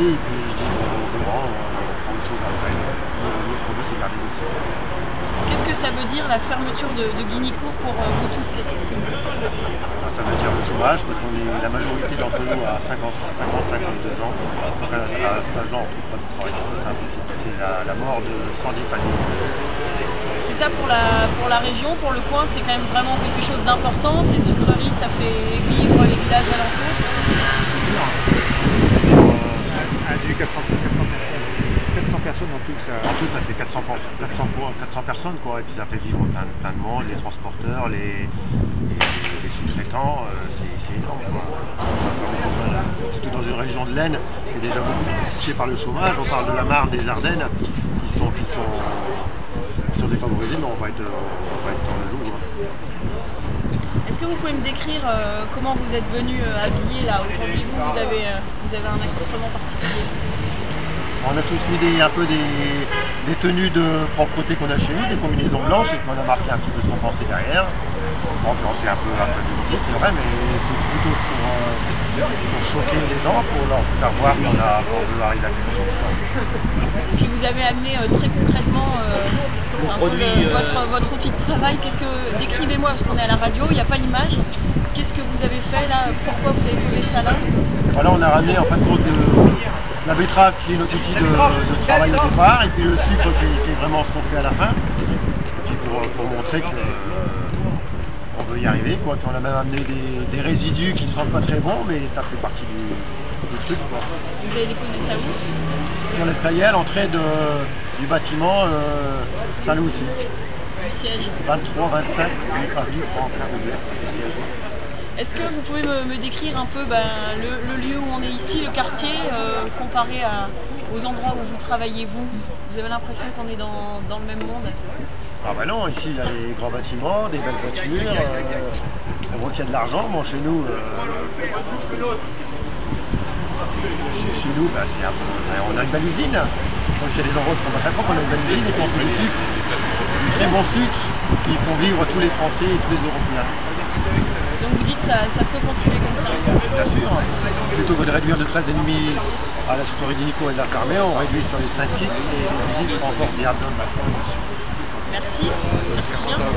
et puis je dis aux gérants, on fera autre chose après. Nous, ce qu'on veut, c'est garder notre site. Qu'est-ce que ça veut dire la fermeture de Guinicourt pour vous tous qui êtes ici? Ça veut dire le chômage, parce qu'on est la majorité d'entre nous à 50-52 ans. Donc à cet âge-là, on ne trouve pas de travail. Ça, c'est impossible. C'est la mort de 110 familles. C'est ça pour la région, pour le coin, c'est quand même vraiment quelque chose d'important. Cette sucrerie, ça fait vivre les villages alentours. C'est sûr. 400 personnes. 400 personnes en tout, ça. En tout, ça fait 400 personnes, quoi. Et puis ça fait vivre plein de monde, les transporteurs, les sous-traitants, c'est énorme, quoi. Surtout dans une région de l'Aisne qui est déjà beaucoup touchée par le chômage. On parle de la Marne, des Ardennes, qui sont défavorisés, mais on va être dans le lot. Est-ce que vous pouvez me décrire comment vous êtes venu habillé là aujourd'hui? Vous avez un accoutrement particulier? On a tous mis un peu des tenues de propreté qu'on a chez nous, des combinaisons blanches et qu'on a marqué un petit peu ce qu'on pensait derrière. Bon, c'est un peu déguisé, c'est vrai, mais c'est plutôt pour choquer les gens, pour leur faire voir qu'on veut arriver à quelque chose. Puis vous avez amené très concrètement votre outil de travail. Décrivez-moi, parce qu'on est à la radio, il n'y a pas l'image. Qu'est-ce que vous avez fait là? Pourquoi vous avez posé ça là? Voilà, on a ramené en fin de compte la betterave qui est notre outil de travail au départ, et puis le sucre qui est vraiment ce qu'on fait à la fin, et puis pour montrer qu'on veut y arriver, quoi. Puis on a même amené des résidus qui ne sont pas très bons, mais ça fait partie du truc, quoi. Vous avez déposé ça où? Sur l'escalier à l'entrée du bâtiment Saint-Louis. Du siège. 23-25 avenue Franklin-Roosevelt, du siège. Est-ce que vous pouvez me décrire un peu le lieu où on est ici, le quartier, comparé aux endroits où vous travaillez vous avez l'impression qu'on est dans le même monde? Ah bah non, ici il y a des grands bâtiments, des belles voitures, on voit qu'il y a de l'argent. Bon, chez nous, on a une belle usine. Donc il y a des endroits qui sont pas très propres, on a une belle usine et puis on fait du sucre, du très bon sucre qui font vivre tous les Français et tous les Européens. Donc vous dites ça peut continuer comme ça? Bien sûr, plutôt que de réduire de 13,5 à la sucrerie d'Inico et de la fermer, on réduit sur les 5 sites et les usines seront encore viables. Merci bien.